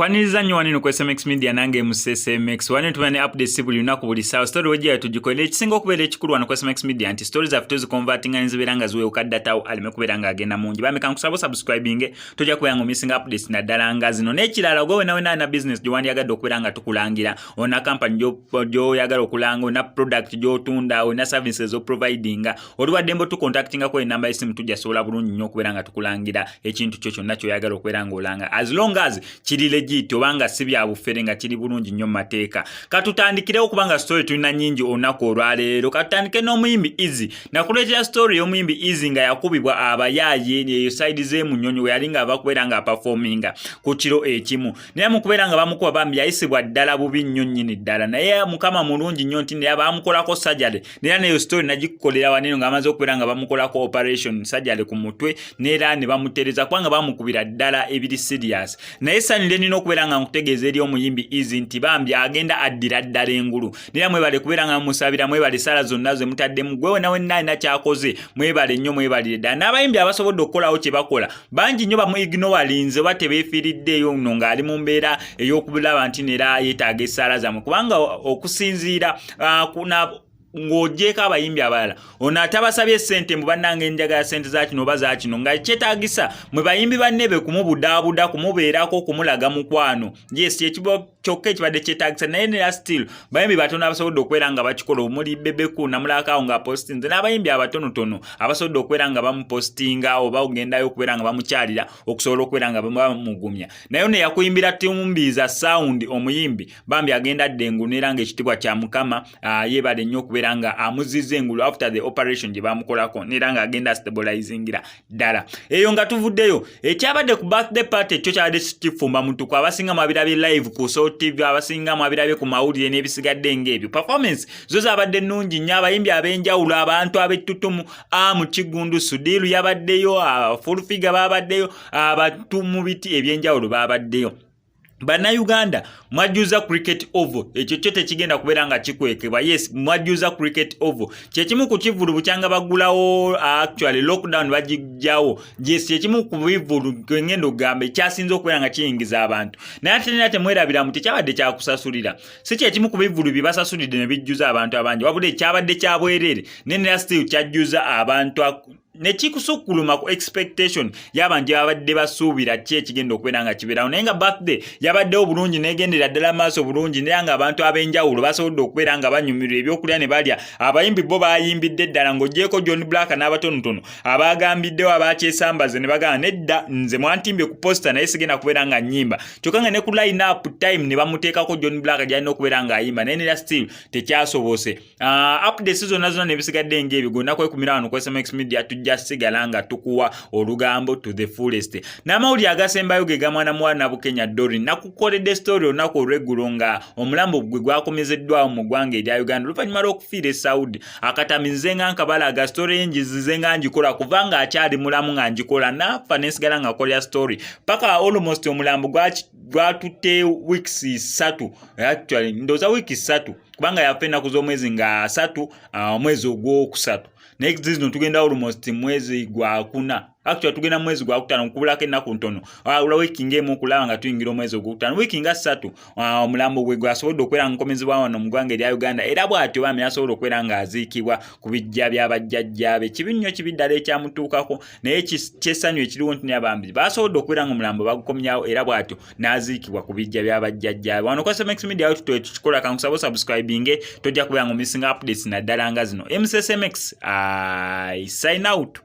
Kwaniriza nnyo wanino ku SMX Media nange mu SMX wanino tumane updates buli lunaku buli sawa story wejja tugikolera ekisinga okubeera ekikulu wano ku SMX Media nti stories after tuziconvertinga nzibeera nga ziwe ukadda tawo alime kubeera nga agenda mungi bameka nkusaba subscribing tojja kubeera missing updates naddala nga zino n'ekirala gwe nawe na business gyowandiyagadde okubeera nga tukulangira ona company gyoyagala okulanga ona product gyotunda ona services oprovidinga oli waddembo tucontactinga ko enamba y'essimu tujja sobola bulungi nnyo okubeera nga tukulangira ekintu kyo kyonna kyoyagala okubeera nga olanga as long as kiri legit obanga si bya bufere nga kiri bulungi nnyo mu mateeka katutandikirewo kubanga story tulina nnyingi olunaku olwaleero katutandike n'Omuyimbi Easy nakuleetera story y'Omuyimbi Easy nga yakubibwa abayaaye eyo side z'emu nnyonyi we yali nga ava kubeera nga performinga ku kiro ekimu naye mu kubeera nga bamukuba Bambi yayisibwa ddala bubi nnyo nnyini ddala naye mukama mulungi nnyo nti naye bamukolako surgery neera neyo story nagikukolera wanino ng'amaze okubeera nga bamukolako operation surgery ku mutwe neera ne bamutereza kubanga bamukubira ddala ebiri serious naye sanire nina okubeera nga nkutegeeza eri Omuyimbi Easy nti Bambi agenda addira ddala engulu neera mwebale kubeera nga musabira mwebale sala zonna ze mutaddemu gwewe nawe nalina kyakoze mwebale nnyo mwebalire ddala n'abayimbi abasobodde okukolawo kye bakola bangi nnyo bamuignowalinze oba tebeefiiriddeeyo nno ng'ali mu mbeera ey'okulaba nti neera yeetaaga essaala zammwe kubanga okusinziira ng'ogyeko abayimbi abalala ono atabasabye ssente mu bannange njagala ssente za kino oba za kino nga kyetaagisa mwe bayimbi banne be kumubudaabuda kumubeerako kumulaga mukwano yes ekibo kyokka ekibadde kyetaagisa naye neera still bayimbi batono abasobodde okubeera nga bakikola omuli bebeku namulakawo nga postinze n'abayimbi abatonotono abasobodde okubeera nga bamupostinga oba ogendayo okubeera nga bamukyalira okusobola okubeera nga bamugumya naye ono yakuyimbira tumbiiza sound Omuyimbi Bambi agenda adda engulu neera ng'ekitibwa kya Mukama yeebale nnyo okubeera nga amuzizza engulu after the operation gye bamukolako neera nga agenda stabilizingira ddala eyo nga tuvuddeyo ekyabadde ku birthday party ekyo kyabadde kifumba mutuku abasinga mwabirabye live ku TV abasinga mwabirabye ku mawulire n'ebisigadde ng'ebyo performance zo zabadde nnungi nnyo abayimbi ab'enjawulo abantu ab'ettutumu mu Kigundu Sudiru yabaddeyo full figure babaddeyo abatu mu biti eby'enjawulo babaddeyo Bannayuganda mwajjuza cricket oval ekyo kyo tekigenda kubeera nga kikwekebwa yes mwajjuza cricket oval kyekimu ku kivulu bukyanga bagulawo actually lockdown bagijjawo yes kyekimu ku bivulu ngendo gambe kyasinze okubeera nga kiyingiza abantu naye ate nera temwerabira muti kyabadde kyakusasulira si kyekimu ku bivulu bye basasulidde ne bijjuza abantu abangi wabula ekyabadde kyabwerere nenera still kyajjuza abantu nekikusukkuluma ku expectation y'abantu abadde basuubira ki ekigenda okubeera nga kibeerawo naye nga birthday yabaddewo bulungi negendera ddala maaso bulungi naye nga abantu ab'enjawulo basobodde okubeera nga banyumirwa ebyokulya ne balya abayimbi bo bayimbidde ddala ng'ogyeko John Black n'abatonotono abagambiddewo abakyesambaze ne bagamba nedda nze mwantimbye ku posta naye sigenda kubeera nga nnyimba kyokka nga ne ku line up time ne bamuteekako John Black gy'alina okubeera ng'ayimba naye nera still tekyasobose updates zonna zonna ne bisigadde ng'ebyo gonna kwekumira wano ku SMX Media tujja sigala nga tukuwa olugambo to the fullest n'amawulire agasembayo ge gamwana mwana Bukenya Dorin nakukoledde story olunaku olweggulo nga omulambo gwe gwakomezeddwawo mu ggwanga erya Uganda oluvannyuma lw'okufiira e Saudi akatamize nga nkabalaga story enjizize nga njikola kuva nga akyali mulamu nga njikola nafa nesigala nga kolya story paka almost omulambo gwatutte weeks 3 actually ndoza weeks 3 kubanga yafa ennaku z'omwezi nga 3 omwezi ogwokusatu next zino tugenda almost mwezi gwa kuna actually tugenda mwezi gwa kutano kubulako ennaku ntono ula wiki ngemu okulaba nga tuyingira omwezi ogwokutano wiki nga 3 omulambo gwe gwasobodde okubeera nga nkomezebwa wano mu ggwanga erya Uganda era bw'atyo Bambi asobola okubeera nga aziikibwa ku bijja by'abajjajjaabe kibi nnyo kibi ddala ekyamutuukako naye kyessanyu ekiriwo nti Bambi basobodde okubeera nga omulambo bagukomyawo era bw'atyo n'aziikibwa ku bijja by'abajjajjaabe wano ku SMX Media ayo tutoye tukikola kankusaba subscribing tojja kubeera nga missing updates naddala nga zino MSSMX I sign out.